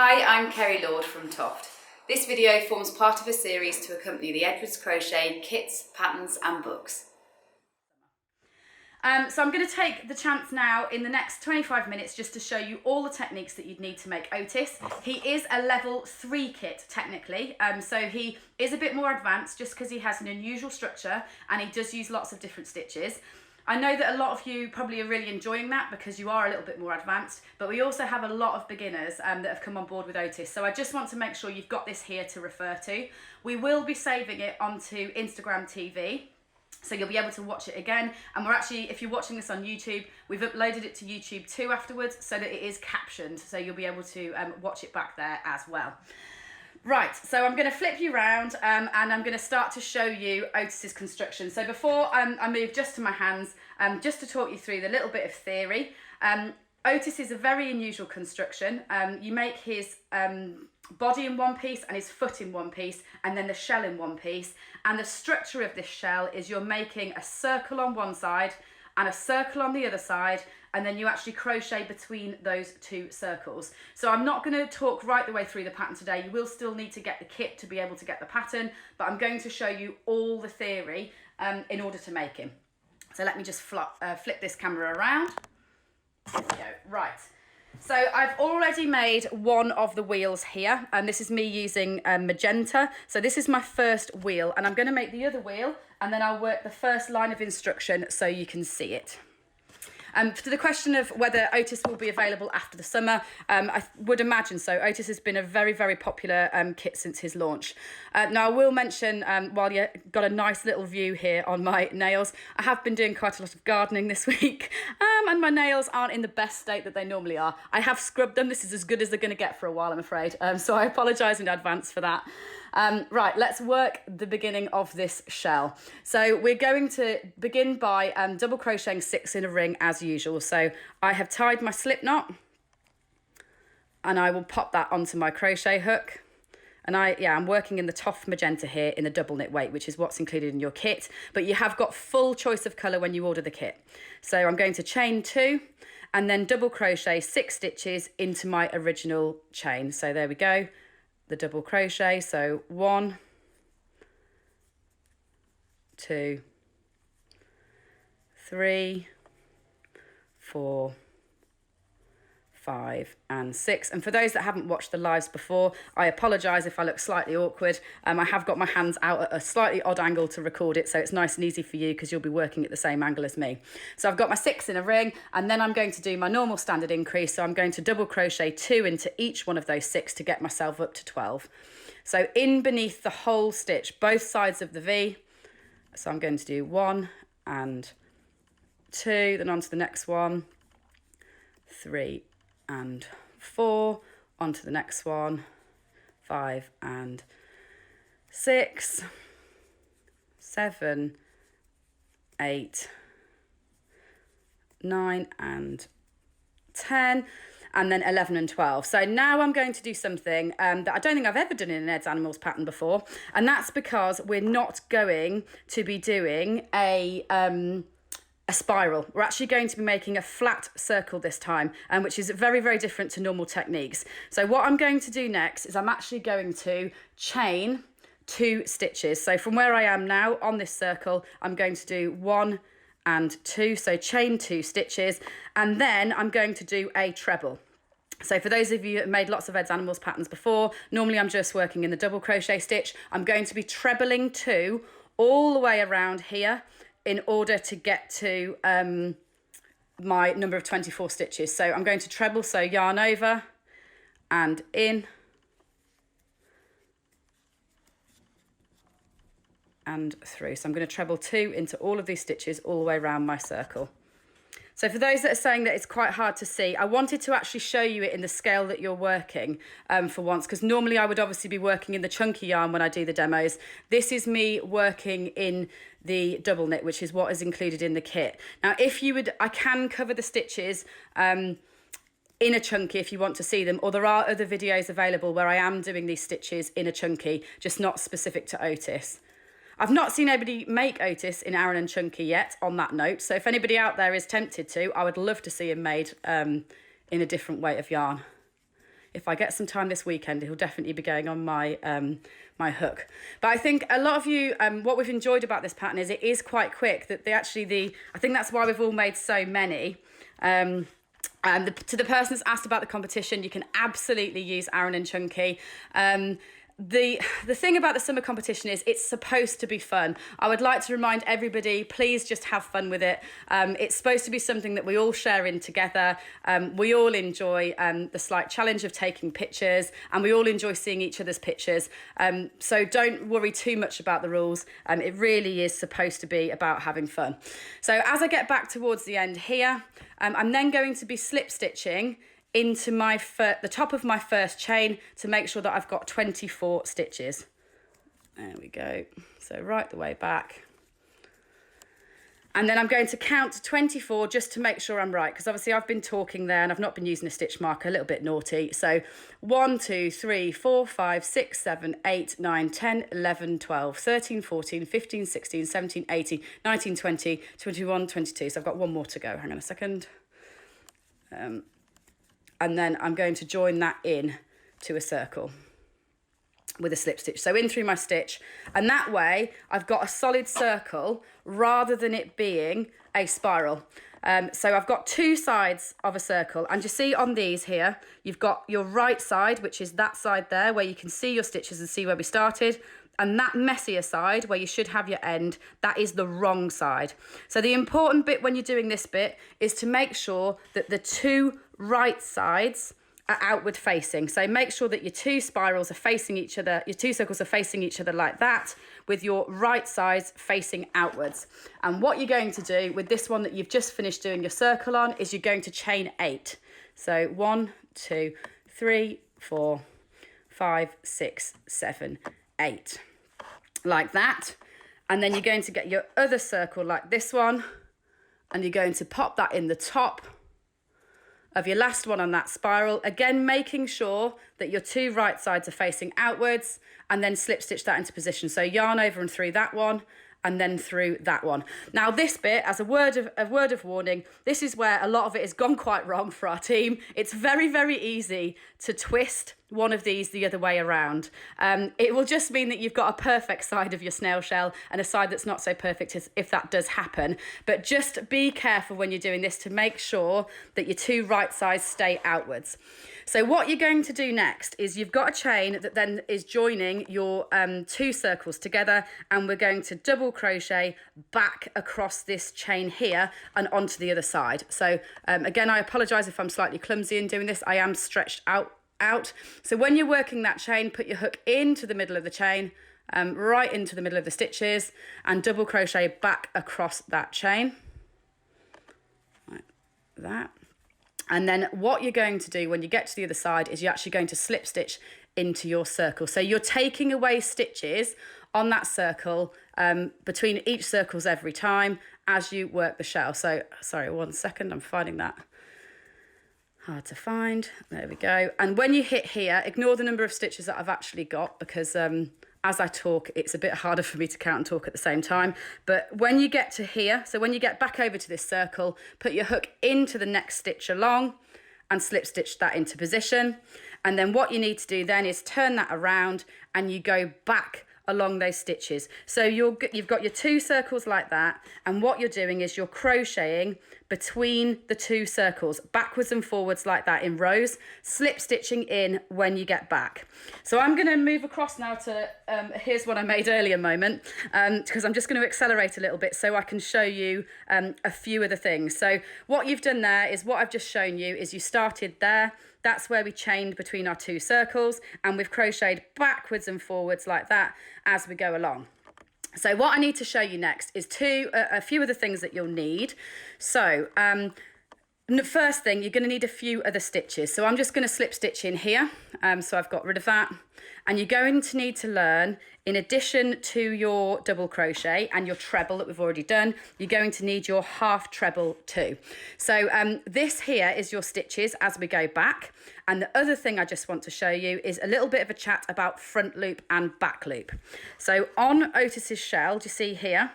Hi, I'm Kerry Lord from TOFT. This video forms part of a series to accompany the Edwards Crochet kits, patterns and books. So I'm going to take the chance now in the next 25 minutes just to show you all the techniques that you'd need to make Otis. He is a level 3 kit technically, so he is a bit more advanced just because he has an unusual structure and he does use lots of different stitches. I know that a lot of you probably are really enjoying that because you are a little bit more advanced, but we also have a lot of beginners that have come on board with Otis. So I just want to make sure you've got this here to refer to. We will be saving it onto Instagram TV, so you'll be able to watch it again. And we're actually, if you're watching this on YouTube, we've uploaded it to YouTube too afterwards so that it is captioned, so you'll be able to watch it back there as well. Right, so I'm going to flip you around and I'm going to start to show you Otis's construction. So before I move just to my hands, just to talk you through the little bit of theory. Otis is a very unusual construction. You make his body in one piece and his foot in one piece and then the shell in one piece. And the structure of this shell is you're making a circle on one side and a circle on the other side, and then you actually crochet between those two circles. So I'm not going to talk right the way through the pattern today. You will still need to get the kit to be able to get the pattern, but I'm going to show you all the theory in order to make him. So let me just flip this camera around. There we go. Right. So I've already made one of the wheels here, and this is me using magenta. So this is my first wheel, and I'm going to make the other wheel, and then I'll work the first line of instruction so you can see it. To the question of whether Otis will be available after the summer, I would imagine so. Otis has been a very, very popular kit since his launch. Now, I will mention, while you got a nice little view here on my nails, I have been doing quite a lot of gardening this week, and my nails aren't in the best state that they normally are. I have scrubbed them. This is as good as they're going to get for a while, I'm afraid. So I apologise in advance for that. Right, let's work the beginning of this shell. So we're going to begin by double crocheting 6 in a ring as usual. So I have tied my slip knot and I will pop that onto my crochet hook. And I'm working in the TOFT magenta here in the double knit weight, which is what's included in your kit, but you have got full choice of colour when you order the kit. So I'm going to chain 2 and then double crochet 6 stitches into my original chain. So there we go. The double crochet, so 1, 2, 3, 4, 5 and 6. And for those that haven't watched the lives before, I apologise if I look slightly awkward. I have got my hands out at a slightly odd angle to record it, so it's nice and easy for you because you'll be working at the same angle as me. So I've got my 6 in a ring, and then I'm going to do my normal standard increase. So I'm going to double crochet 2 into each one of those 6 to get myself up to 12. So in beneath the whole stitch, both sides of the V. So I'm going to do 1 and 2, then on to the next one, 3 and 4, onto the next one, 5 and 6, 7, 8, 9 and 10, and then 11 and 12. So now I'm going to do something that I don't think I've ever done in an Ed's Animals pattern before, and that's because we're not going to be doing a spiral. We're actually going to be making a flat circle this time, which is very, very different to normal techniques. So what I'm going to do next is I'm actually going to chain 2 stitches. So from where I am now on this circle, I'm going to do 1 and 2. So chain 2 stitches, and then I'm going to do a treble. So for those of you that made lots of Ed's Animals patterns before, normally I'm just working in the double crochet stitch. I'm going to be trebling 2 all the way around here in order to get to my number of 24 stitches. So I'm going to treble, so yarn over and in and through. So I'm going to treble 2 into all of these stitches all the way around my circle. So for those that are saying that it's quite hard to see, I wanted to actually show you it in the scale that you're working for once, because normally I would obviously be working in the chunky yarn when I do the demos. This is me working in the double knit, which is what is included in the kit. Now, if you would, I can cover the stitches in a chunky if you want to see them, or there are other videos available where I am doing these stitches in a chunky, just not specific to Otis. I've not seen anybody make Otis in Aran and Chunky yet, on that note, so if anybody out there is tempted to, I would love to see him made in a different weight of yarn. if I get some time this weekend, he'll definitely be going on my my hook. But I think a lot of you, what we've enjoyed about this pattern is it is quite quick, that I think that's why we've all made so many. And to the person that's asked about the competition, you can absolutely use Aaron and Chunky. The thing about the summer competition is it's supposed to be fun. I would like to remind everybody, please just have fun with it. It's supposed to be something that we all share in together. We all enjoy the slight challenge of taking pictures, and we all enjoy seeing each other's pictures. So don't worry too much about the rules. It really is supposed to be about having fun. So as I get back towards the end here, I'm then going to be slip stitching into the top of my first chain to make sure that I've got 24 stitches. There we go. So right the way back. And then I'm going to count to 24 just to make sure I'm right, because obviously I've been talking there and I've not been using a stitch marker, a little bit naughty. So 1, 2, 3, 4, 5, 6, 7, 8, 9, 10, 11, 12, 13, 14, 15, 16, 17, 18, 19, 20, 21, 22. So I've got one more to go. Hang on a second. And then I'm going to join that in to a circle with a slip stitch. So in through my stitch, and that way I've got a solid circle rather than it being a spiral. So I've got two sides of a circle, and you see on these here, you've got your right side, which is that side there where you can see your stitches and see where we started. And that messier side where you should have your end, that is the wrong side. So the important bit when you're doing this bit is to make sure that the two right sides are outward facing. So make sure that your two spirals are facing each other, your two circles are facing each other like that, with your right sides facing outwards. And what you're going to do with this one that you've just finished doing your circle on is you're going to chain 8. So 1, 2, 3, 4, 5, 6, 7, 8, like that. And then you're going to get your other circle like this one, and you're going to pop that in the top of your last one on that spiral, again making sure that your two right sides are facing outwards, and then slip stitch that into position. So yarn over and through that one, and then through that one. Now this bit, as a word of warning, this is where a lot of it has gone quite wrong for our team. It's very, very easy to twist one of these the other way around. It will just mean that you've got a perfect side of your snail shell and a side that's not so perfect if that does happen. But just be careful when you're doing this to make sure that your two right sides stay outwards. So what you're going to do next is you've got a chain that then is joining your two circles together, and we're going to double crochet back across this chain here and onto the other side. So again, I apologize if I'm slightly clumsy in doing this. I am stretched out. So when you're working that chain, put your hook into the middle of the chain, right into the middle of the stitches, and double crochet back across that chain, like that. And then what you're going to do when you get to the other side is you're actually going to slip stitch into your circle. So you're taking away stitches on that circle between each circles every time as you work the shell. So sorry, 1 second, I'm finding that hard to find. There we go. And when you hit here, ignore the number of stitches that I've actually got, because as I talk, it's a bit harder for me to count and talk at the same time. But when you get to here, so when you get back over to this circle, put your hook into the next stitch along and slip stitch that into position. And then what you need to do then is turn that around and you go back along those stitches. So you've got your two circles like that, and what you're doing is you're crocheting between the two circles, backwards and forwards like that in rows, slip stitching in when you get back. So I'm going to move across now to, here's what I made earlier moment, because I'm just going to accelerate a little bit so I can show you a few of the things. So what you've done there is what I've just shown you is you started there. That's where we chained between our two circles, and we've crocheted backwards and forwards like that as we go along. So what I need to show you next is a few of the things that you'll need. So the first thing, you're going to need a few other stitches. So I'm just going to slip stitch in here. So I've got rid of that. And you're going to need to learn, in addition to your double crochet and your treble that we've already done, you're going to need your half treble too. So this here is your stitches as we go back. And the other thing I just want to show you is a little bit of a chat about front loop and back loop. So on Otis's shell, do you see here,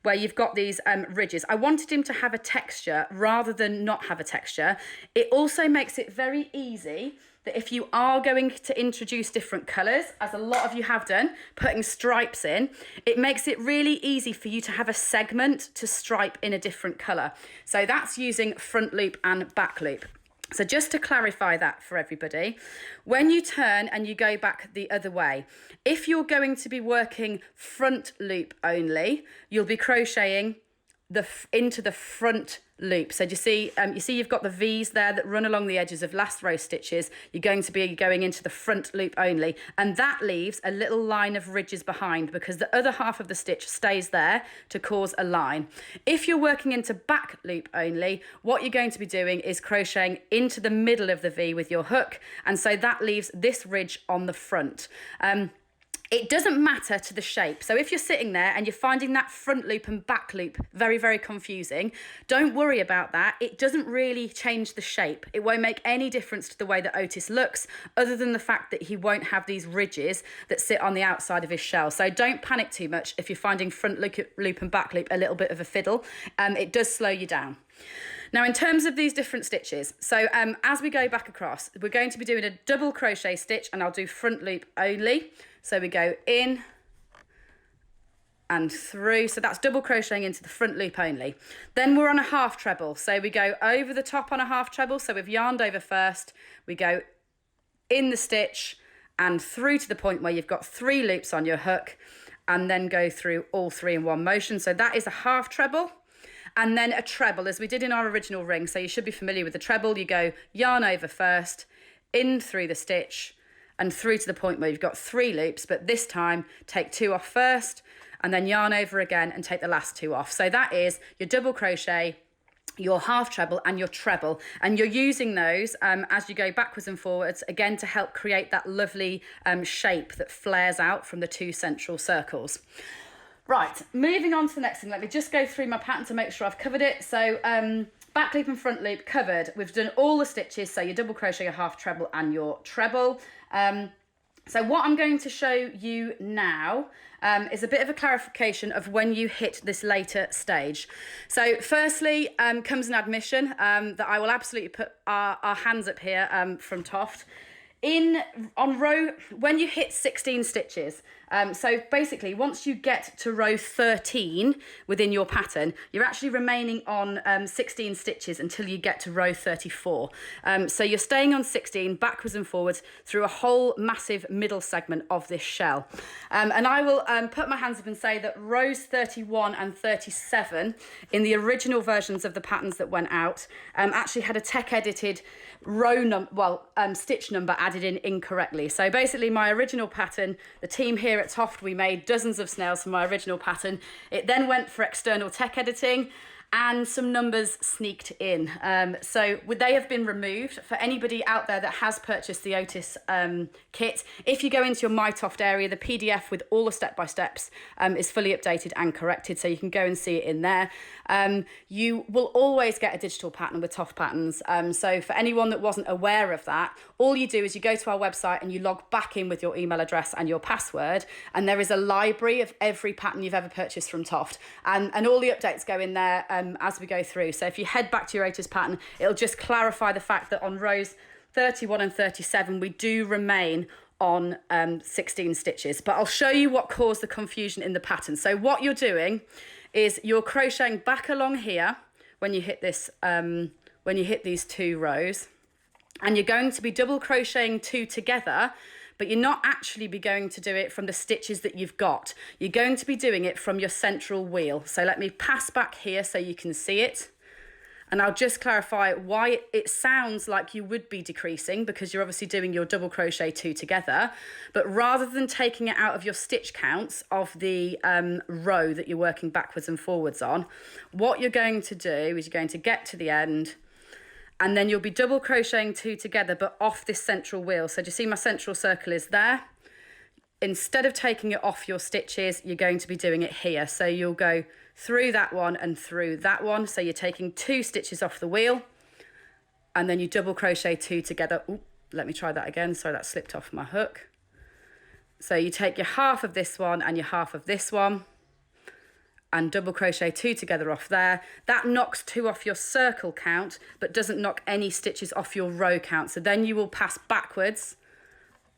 where you've got these ridges. I wanted him to have a texture rather than not have a texture. It also makes it very easy that if you are going to introduce different colours, as a lot of you have done, putting stripes in, it makes it really easy for you to have a segment to stripe in a different colour. So that's using front loop and back loop. So just to clarify that for everybody, when you turn and you go back the other way, if you're going to be working front loop only, you'll be crocheting into the front loop. So do you see you've got the V's there that run along the edges of last row stitches. You're going to be going into the front loop only, and that leaves a little line of ridges behind because the other half of the stitch stays there to cause a line. If you're working into back loop only, what you're going to be doing is crocheting into the middle of the V with your hook, and so that leaves this ridge on the front. It doesn't matter to the shape. So if you're sitting there and you're finding that front loop and back loop very, very confusing, don't worry about that. It doesn't really change the shape. It won't make any difference to the way that Otis looks, other than the fact that he won't have these ridges that sit on the outside of his shell. So don't panic too much if you're finding front loop and back loop a little bit of a fiddle. It does slow you down. Now, in terms of these different stitches, so as we go back across, we're going to be doing a double crochet stitch, and I'll do front loop only. So we go in and through. So that's double crocheting into the front loop only. Then we're on a half treble. So we go over the top on a half treble. So we've yarned over first. We go in the stitch and through to the point where you've got 3 loops on your hook, and then go through all 3 in one motion. So that is a half treble. And then a treble, as we did in our original ring. So you should be familiar with the treble. You go yarn over first, in through the stitch, and through to the point where you've got 3 loops, but this time take 2 off first, and then yarn over again and take the last 2 off. So that is your double crochet, your half treble and your treble, and you're using those as you go backwards and forwards, again to help create that lovely shape that flares out from the 2 central circles. Right, moving on to the next thing, let me just go through my pattern to make sure I've covered it. So back loop and front loop covered. We've done all the stitches, so your double crochet, your half treble and your treble. So what I'm going to show you now is a bit of a clarification of when you hit this later stage. So firstly comes an admission that I will absolutely put our hands up here from TOFT. On row, when you hit 16 stitches, so basically once you get to row 13 within your pattern, you're actually remaining on 16 stitches until you get to row 34. So you're staying on 16 backwards and forwards through a whole massive middle segment of this shell. And I will put my hands up and say that rows 31 and 37 in the original versions of the patterns that went out actually had a tech edited stitch number added in incorrectly. So basically my original pattern, the team here at TOFT, we made dozens of snails for my original pattern. It then went for external tech editing and some numbers sneaked in. So they have been removed. For anybody out there that has purchased the Otis kit, if you go into your My TOFT area, the PDF with all the step-by-steps is fully updated and corrected, so you can go and see it in there. You will always get a digital pattern with TOFT patterns. So for anyone that wasn't aware of that, all you do is you go to our website and you log back in with your email address and your password, and there is a library of every pattern you've ever purchased from TOFT. And all the updates go in there as we go through. So if you head back to your Otis pattern, it'll just clarify the fact that on rows 31 and 37, we do remain on 16 stitches. But I'll show you what caused the confusion in the pattern. So what you're doing is you're crocheting back along here when you hit this, when you hit these 2 rows, and you're going to be double crocheting 2 together, but you're not actually going to do it from the stitches that you've got. You're going to be doing it from your central wheel. So let me pass back here so you can see it. And I'll just clarify why it sounds like you would be decreasing, because you're obviously doing your double crochet 2 together. But rather than taking it out of your stitch counts of the row that you're working backwards and forwards on, what you're going to do is you're going to get to the end, and then you'll be double crocheting 2 together, but off this central wheel. So do you see my central circle is there? Instead of taking it off your stitches, you're going to be doing it here. So you'll go through that one and through that one. So you're taking 2 stitches off the wheel, and then you double crochet 2 together. Ooh, let me try that again. Sorry, that slipped off my hook. So you take your half of this one and your half of this one, and double crochet 2 together off there. That knocks 2 off your circle count, but doesn't knock any stitches off your row count. So then you will pass backwards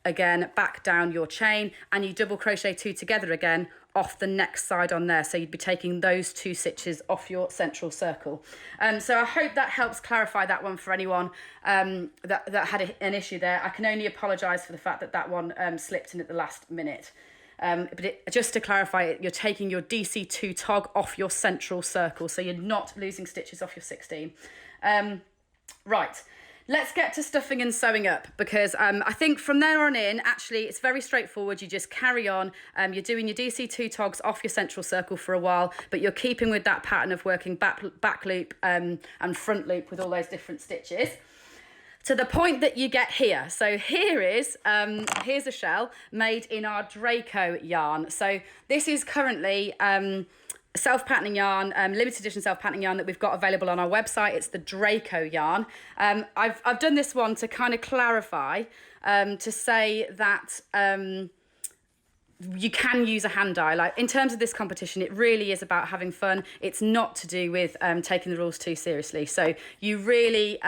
again, back down your chain, and you double crochet 2 together again off the next side on there. So you'd be taking those 2 stitches off your central circle. So I hope that helps clarify that one for anyone that had an issue there. I can only apologise for the fact that that one slipped in at the last minute. Just to clarify it, you're taking your DC2 tog off your central circle, so you're not losing stitches off your 16. Right. Let's get to stuffing and sewing up, because I think from there on in, actually, it's very straightforward. You just carry on. You're doing your DC2 togs off your central circle for a while, but you're keeping with that pattern of working back loop and front loop with all those different stitches, to the point that you get here. So here's a shell made in our Draco yarn. So this is currently self-patterning yarn, limited edition self-patterning yarn that we've got available on our website. It's the Draco yarn. I've done this one to kind of clarify, to say that you can use a hand dye. Like, in terms of this competition, it really is about having fun. It's not to do with taking the rules too seriously. So you really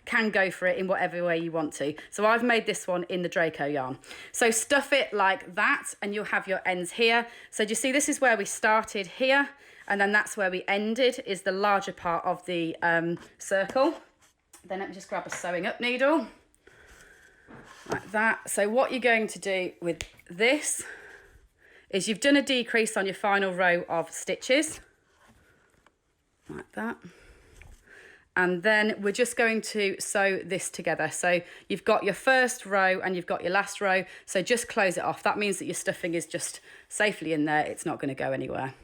can go for it in whatever way you want to. So I've made this one in the Draco yarn. So stuff it like that, and you'll have your ends here. So do you see, this is where we started here, and then that's where we ended, is the larger part of the circle. Then let me just grab a sewing up needle, like that. So what you're going to do with this is you've done a decrease on your final row of stitches, like that. And then we're just going to sew this together. So you've got your first row and you've got your last row. So just close it off. That means that your stuffing is just safely in there. It's not going to go anywhere.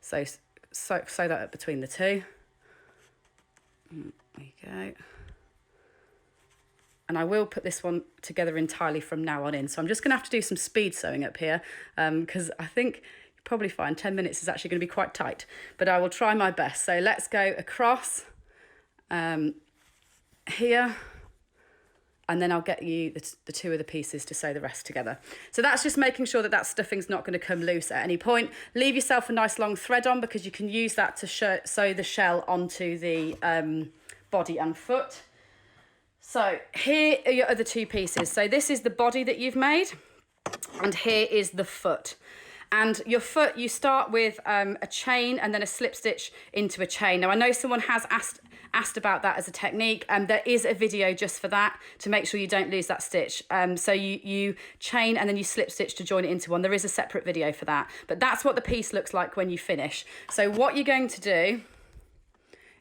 So sew that up between the two. There you go. And I will put this one together entirely from now on in. So I'm just going to have to do some speed sewing up here, because I think you'll probably find 10 minutes is actually going to be quite tight. But I will try my best. So let's go across here, and then I'll get you the 2 of the pieces to sew the rest together. So that's just making sure that that stuffing's not going to come loose at any point. Leave yourself a nice long thread on, because you can use that to sew the shell onto the body and foot. So here are your other 2 pieces. So this is the body that you've made, and here is the foot. And your foot, you start with a chain and then a slip stitch into a chain. Now, I know someone has asked about that as a technique, and there is a video just for that, to make sure you don't lose that stitch. So you chain and then you slip stitch to join it into one. There is a separate video for that, but that's what the piece looks like when you finish. So what you're going to do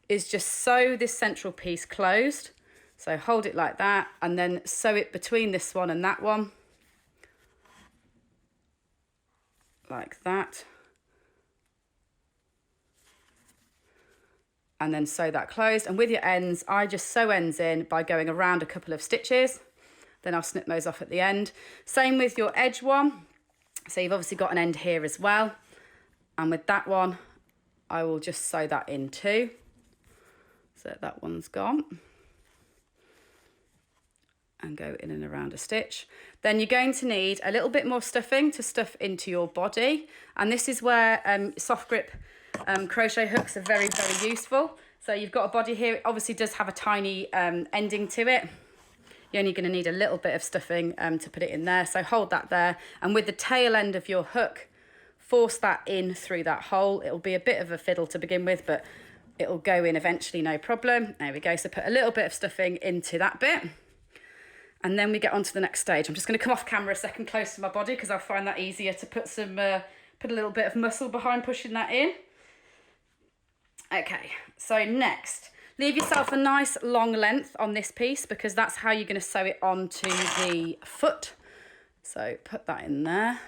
is just sew this central piece closed. So hold it like that, and then sew it between this one and that one, like that. And then sew that closed. And with your ends, I just sew ends in by going around a couple of stitches. Then I'll snip those off at the end. Same with your edge one. So you've obviously got an end here as well. And with that one, I will just sew that in too. So that one's gone. And go in and around a stitch. Then you're going to need a little bit more stuffing to stuff into your body, and this is where soft grip crochet hooks are very, very useful. So you've got a body here. It obviously does have a tiny ending to it. You're only going to need a little bit of stuffing to put it in there. So hold that there, and with the tail end of your hook, force that in through that hole. It'll be a bit of a fiddle to begin with, but it'll go in eventually, no problem. There we go. So put a little bit of stuffing into that bit. And then we get on to the next stage. I'm just going to come off camera a second close to my body, because I find that easier to put put a little bit of muscle behind pushing that in. Okay, so next, leave yourself a nice long length on this piece, because that's how you're going to sew it onto the foot. So put that in there.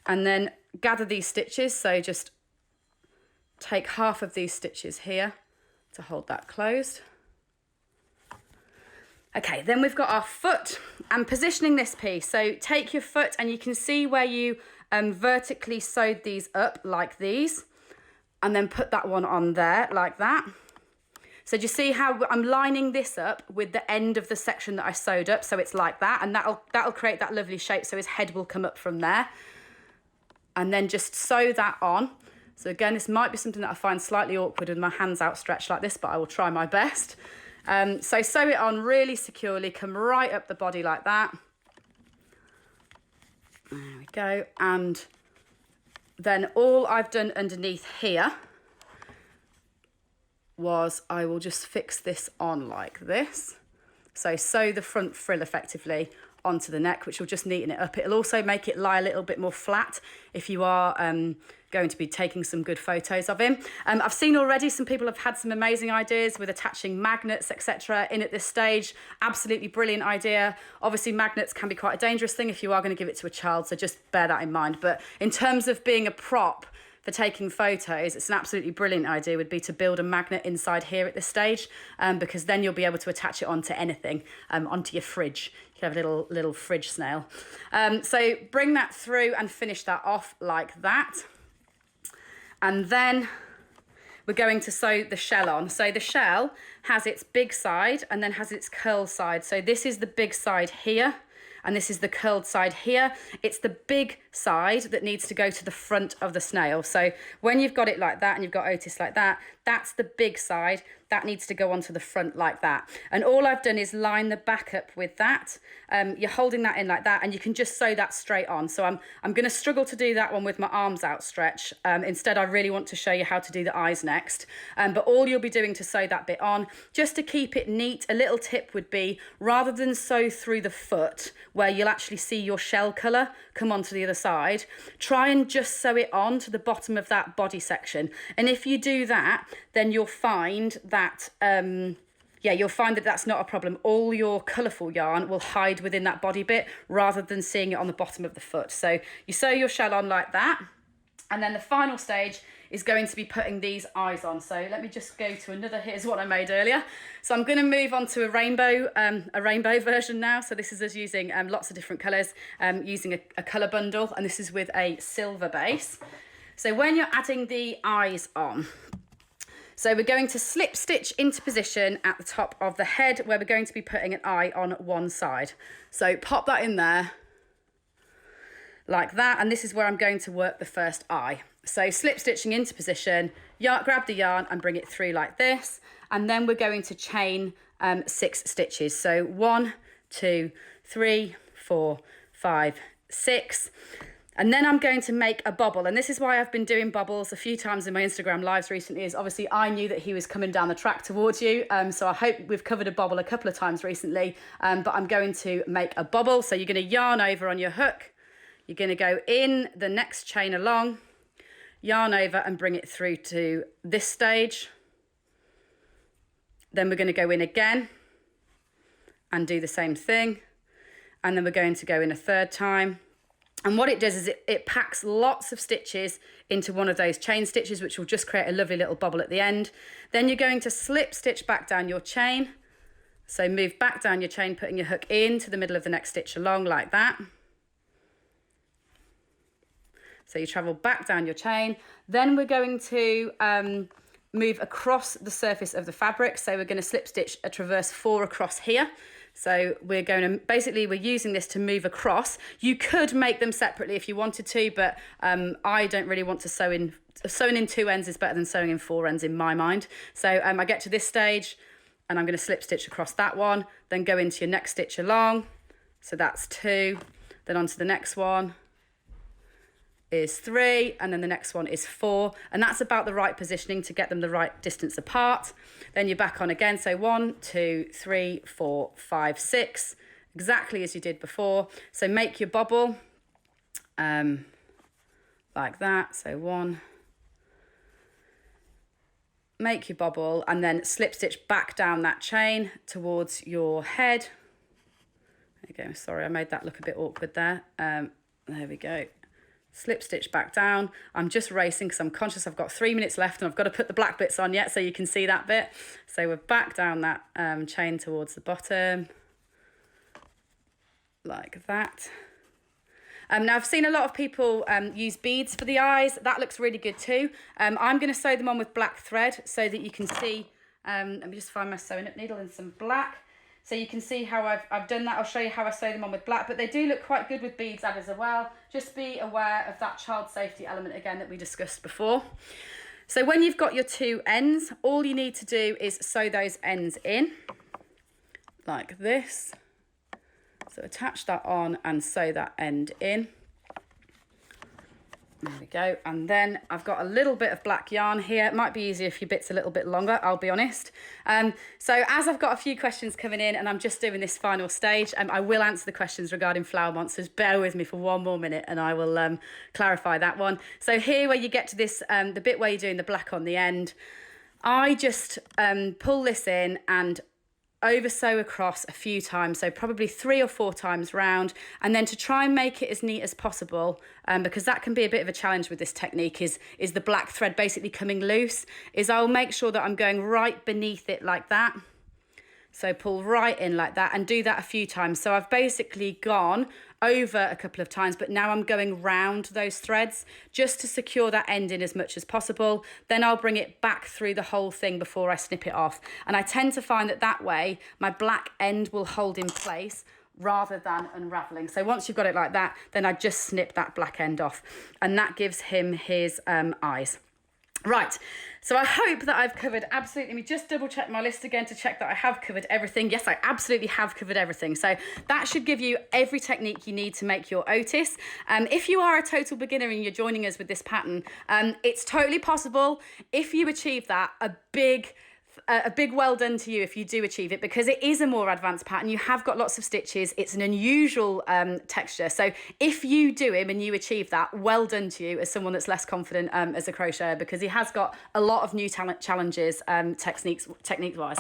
And then gather these stitches. So just take half of these stitches here to hold that closed. Okay, then we've got our foot and positioning this piece. So take your foot, and you can see where you vertically sewed these up like these, and then put that one on there like that. So do you see how I'm lining this up with the end of the section that I sewed up? So it's like that, and that'll create that lovely shape. So his head will come up from there, and then just sew that on. So again, this might be something that I find slightly awkward with my hands outstretched like this, but I will try my best. So sew it on really securely, come right up the body like that. There we go. And then all I've done underneath here was I will just fix this on like this. So sew the front frill effectively onto the neck, which will just neaten it up. It'll also make it lie a little bit more flat if you are going to be taking some good photos of him. I've seen already some people have had some amazing ideas with attaching magnets, etc. in at this stage. Absolutely brilliant idea. Obviously magnets can be quite a dangerous thing if you are going to give it to a child, so just bear that in mind. But in terms of being a prop for taking photos, it's an absolutely brilliant idea would be to build a magnet inside here at this stage, because then you'll be able to attach it onto anything, onto your fridge. You can have a little fridge snail. So bring that through and finish that off like that. And then we're going to sew the shell on. So the shell has its big side and then has its curl side. So this is the big side here, and this is the curled side here. It's the big side that needs to go to the front of the snail. So when you've got it like that and you've got Otis like that, that's the big side. That needs to go onto the front like that. And all I've done is line the back up with that. You're holding that in like that, and you can just sew that straight on. So I'm going to struggle to do that one with my arms outstretched. Instead, I really want to show you how to do the eyes next. But all you'll be doing to sew that bit on, just to keep it neat, a little tip would be, rather than sew through the foot, where you'll actually see your shell colour come onto the other side, try and just sew it on to the bottom of that body section. And if you do that, then you'll find that you'll find that that's not a problem. All your colourful yarn will hide within that body bit rather than seeing it on the bottom of the foot. So you sew your shell on like that, and then the final stage is going to be putting these eyes on. So let me just go to another, here's what I made earlier. So I'm going to move on to a rainbow version now. So this is us using lots of different colours, using a colour bundle, and this is with a silver base. So when you're adding the eyes on, so we're going to slip stitch into position at the top of the head, where we're going to be putting an eye on one side. So pop that in there like that, and this is where I'm going to work the first eye. So slip stitching into position, grab the yarn and bring it through like this, and then we're going to chain 6 stitches. So 1, 2, 3, 4, 5, 6. And then I'm going to make a bobble. And this is why I've been doing bobbles a few times in my Instagram lives recently, is obviously I knew that he was coming down the track towards you. So I hope we've covered a bobble a couple of times recently, but I'm going to make a bobble. So you're going to yarn over on your hook. You're going to go in the next chain along, yarn over and bring it through to this stage. Then we're going to go in again and do the same thing. And then we're going to go in a third time. And what it does is it packs lots of stitches into one of those chain stitches, which will just create a lovely little bobble at the end. Then you're going to slip stitch back down your chain. So move back down your chain, putting your hook into the middle of the next stitch along like that. So you travel back down your chain. Then we're going to move across the surface of the fabric. So we're going to slip stitch a traverse 4 across here. So we're going to, basically we're using this to move across. You could make them separately if you wanted to, but I don't really want to sew in. Sewing in 2 ends is better than sewing in 4 ends in my mind. So I get to this stage and I'm going to slip stitch across that one, then go into your next stitch along. So that's 2, then onto the next one is 3, and then the next one is 4, and that's about the right positioning to get them the right distance apart. Then you're back on again, so 1, 2, 3, 4, 5, 6, exactly as you did before. So make your bobble like that. So 1, make your bobble, and then slip stitch back down that chain towards your head. There you go. Sorry, I made that look a bit awkward there. There we go. Slip stitch back down. I'm just racing because I'm conscious I've got 3 minutes left and I've got to put the black bits on yet so you can see that bit. So we're back down that chain towards the bottom like that. Now I've seen a lot of people use beads for the eyes. That looks really good too. I'm going to sew them on with black thread so that you can see. Let me just find my sewing up needle and some black. So you can see how I've done that. I'll show you how I sew them on with black, but they do look quite good with beads added as well. Just be aware of that child safety element again that we discussed before. So when you've got your two ends, all you need to do is sew those ends in like this. So attach that on and sew that end in. There we go. And then I've got a little bit of black yarn here. It might be easier if your bit's a little bit longer, I'll be honest. So as I've got a few questions coming in and I'm just doing this final stage, I will answer the questions regarding flower monsters. Bear with me for one more minute and I will clarify that one. So here where you get to this, the bit where you're doing the black on the end, I just pull this in and over sew across a few times, so probably 3 or 4 times round, and then to try and make it as neat as possible, because that can be a bit of a challenge with this technique, is the black thread basically coming loose, is I'll make sure that I'm going right beneath it like that. So pull right in like that and do that a few times. So I've basically gone over a couple of times, but now I'm going round those threads just to secure that end in as much as possible. Then I'll bring it back through the whole thing before I snip it off. And I tend to find that way my black end will hold in place rather than unraveling. So once you've got it like that, then I just snip that black end off and that gives him his eyes. Right, so I hope that I've covered absolutely, let me just double check my list again to check that I have covered everything. Yes, I absolutely have covered everything. So that should give you every technique you need to make your Otis. If you are a total beginner and you're joining us with this pattern, it's totally possible. If you achieve that, a big well done to you if you do achieve it, because it is a more advanced pattern. You have got lots of stitches. It's an unusual texture. So if you do him and you achieve that, well done to you as someone that's less confident as a crocheter, because he has got a lot of new challenges technique-wise.